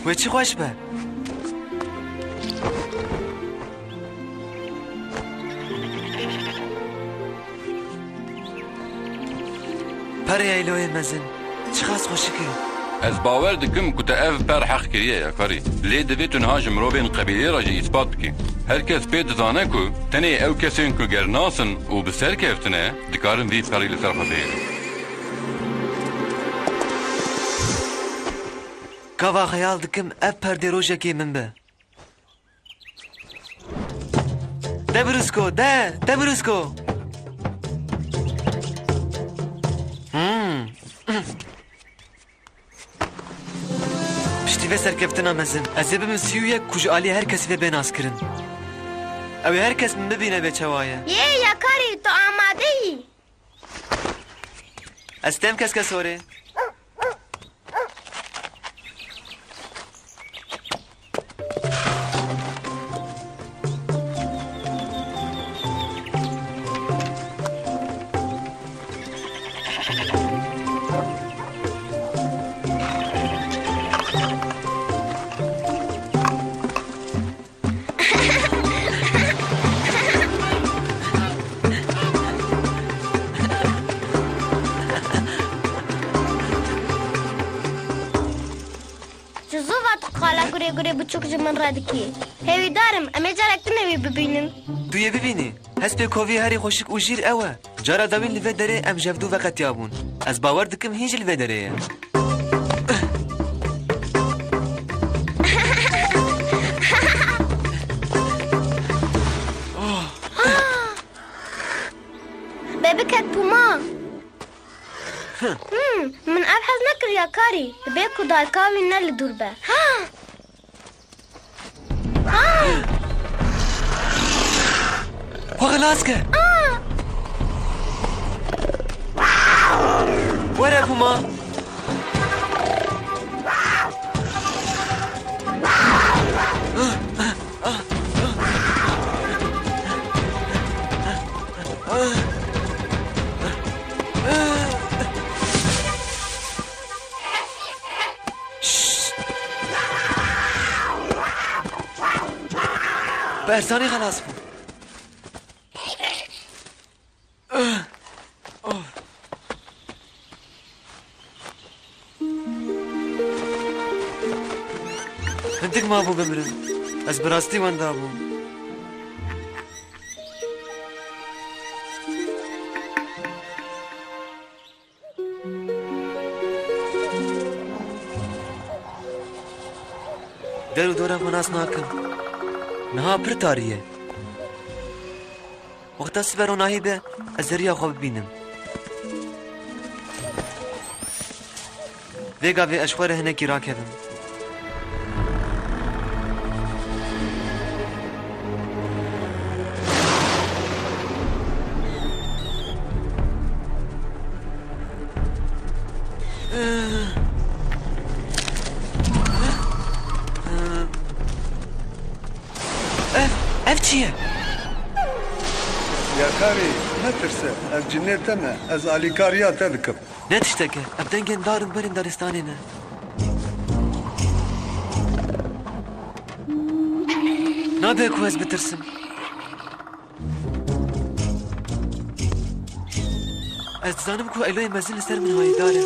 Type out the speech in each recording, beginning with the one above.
و چی خوش به پر ایلوی مزن چی خاص خوشی که از باور دکم که تا اف پر حق کریه یکاری لی دویتون ها جمروبین قبیلی را جی اثبات بکی هر کس پید زانه که تنه او کسین که گرناسن و بسر کفتنه دکارن وی پری لسر خفیه کاوا خیال دکم اف پرده روشه که من به ده بروسکو ده بروسکو پشتی و سرکفتنا مزن از بم سیویه کج آلی هر کسی به ناس کرن او هر کس من ببینه به چوایه یکاری تو آماده ای از تم کس کسوره گره بچوک جمن را دکی هیوی دارم اما جارک نوی ببینم دوی ببینی هست به کوی هری خوشک و جیر اوه جارا داوین لوه داره ام جفدو وقت یابون از باور دکم هیچ لوه داره ببکت پوما من ابحث نکر یا کاری ببکو دارکاوی نل دور به خلاص که وره پوما برسانی خلاص بود انتك ما ابو بمرن از براستي وين دابو درو دورا مناس ناكم نها پر تاریه وقتا سبرو ناهی به از دریا خواب بینم Vega ve eşware hinekî rakevim. Ev çiye? YAKARI نترسه از جنێت تەمە ئەز ئالیکاریا تە دکم Ne tişteke? Ev dengên darin berên daristanê ne. Nabe ku ez bitirsim. Ez dizanim ku eloyê mezin li ser min hayîdar e.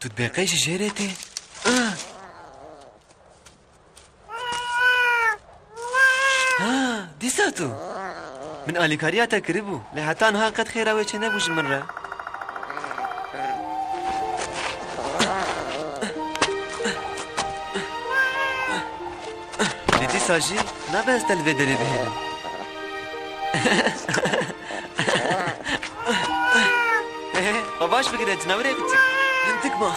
Tu dibêqey ji jêrê tê? Dîsa tu? Min alîkariya te kiribû. Lê heta niha qet xêra wê çê nebû ji min re. Lê dîsa jî nabe ez te li vê derê bihêlim. Baş bigire cinaverê biçî. Hindik ma.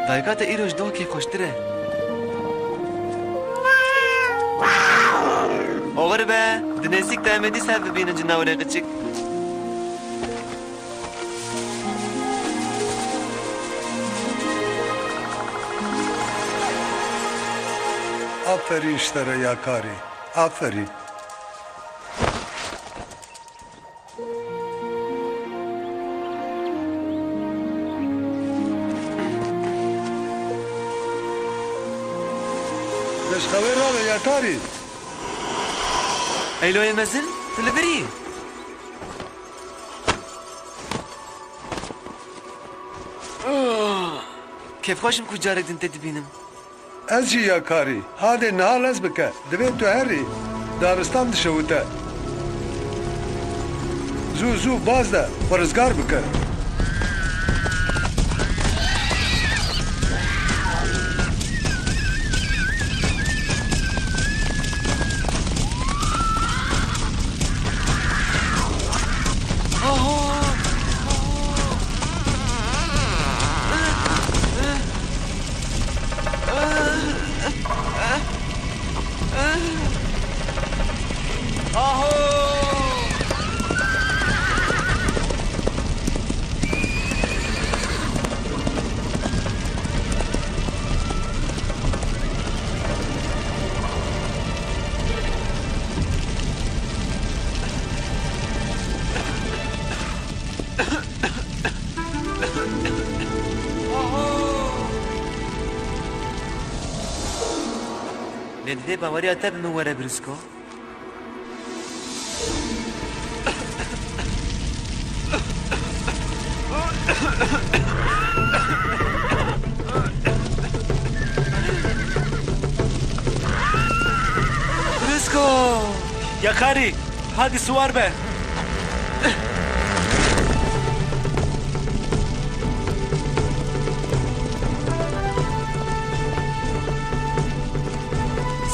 Dayika te îroj dokê xweştir e. Oxir be, di nêzik te em ê dîsa bibînin cinaverê qiçik. Aferin işlere YAKARI. Aferin. Leşxever rave YAKARI. Eloyê mezin, tu li birî? Kêfxweşim ku carek din te dibînim. Ez jî YAKARI. Hadê niha lez bike. Divê tu herî. Daristan dişewite. Zû zû baz de. Xwarizgar bike. Lê divê baweriya te bi min were birisko? Birisko! YAKARI, hadi suar be.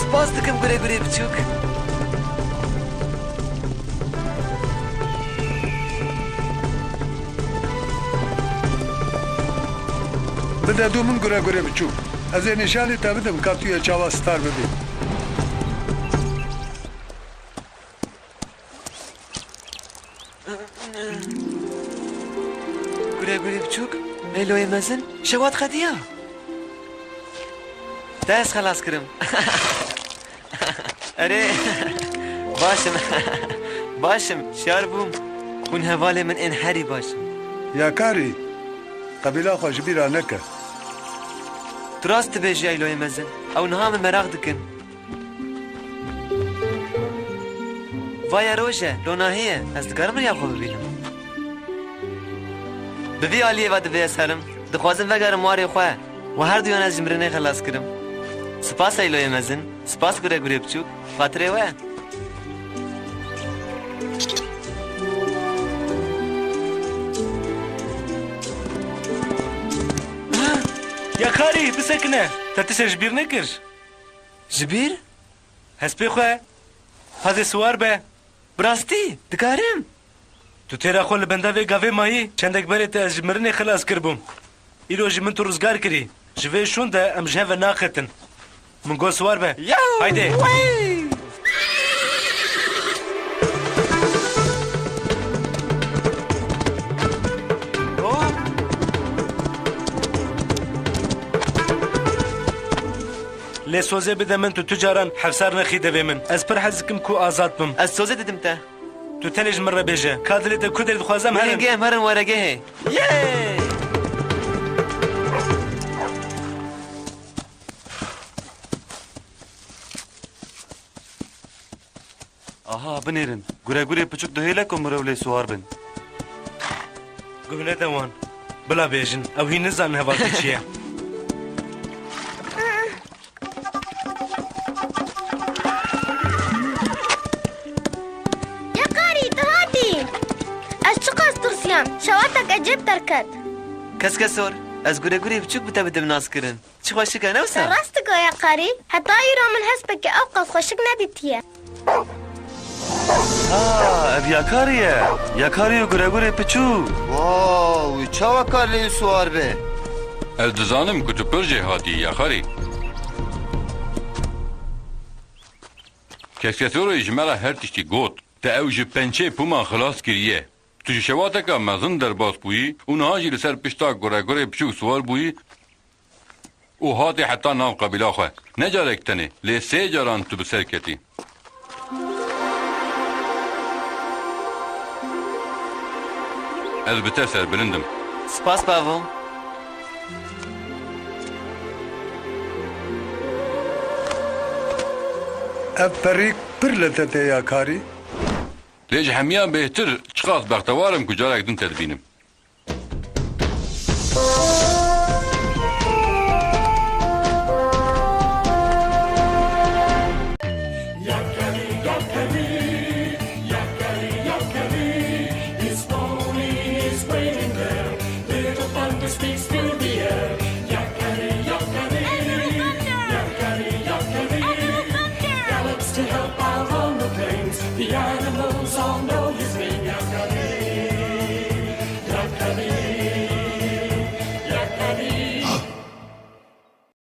Spas dikim gure gure biçûk. Bide dû min gure gure biçûk. Ez ê nîşanê te bidim ka tu yê çawa star bibî. Gure gure biçûk, eloyê mezin, şewat xediya. Te ez xelas kirim. Erê, başim, başim, şar bûm. Hûn hevalê min ên herî baş. YAKARI قبیله خوش بیرا نکه دراست بيجي ايلوي مزن او نها من مراغ دكن ويا روجه لونا هي از دكارم يا خو ببينم ببي عليه ود بي اسهرم دخوازم وگرم واري خواه و هر دویان از جمرنه خلاص کرم سپاس ايلوي مزن سپاس گره گره بچوك خاطره واه YAKARI بسكنه تتسر جبير نكر جبير هسبي خواه هذا سوار به براستي دكارم تو تیرا خو لبنده وی گاوه مایی چندک بری تا از مرنه خلاص کربم ایرو جی من تو روزگار کری جوه شون ده ام جهه و ناقتن من گو سوار به هایده لی سوزه بده من تو تجاران حفصار نخی دوه من از پر حزکم کو آزاد بم از سوزه ددم تا تو تلج مرة بيجا كادلي دا كودر دخوازم هرم مرنگه مرن ورگه یه آها بنیرن گوره گوره پچک دهیله کن مرولی سوار بن قبل دوان بلا بيجن او هي نزان هواكي چيه شواتك أجيب تركت کس کسور از گوره گوره بچوک بتا بدم ناس کرن چی خوشی که نوسا راستك يا قاري حتى يرى من حسبك أوقف خوشك نديتيا اب یاکاریه یاکاری و گوره گوره بچو واو چاوا کارلی سوار به Ez dizanim ku tu pir jê hatî YAKARI. Keskesoroyê ji me re her tiştî got te ew ji pençê pûman xilas kiriye. Tu ji şewateka mezin derbas bûyî û niha jî li ser pişta guregurê biçûk swar bûyî û hatî heta nav qebîla xwe. Ne carek tenê lê sê caran tu bi ser ketî. Ez bi te serbilind im. سپاس باوم اب فریق پر لطته YAKARI Lê ji hemiyan bêhtir çiqas bextewar im ku carek din te dibînim. The animals on the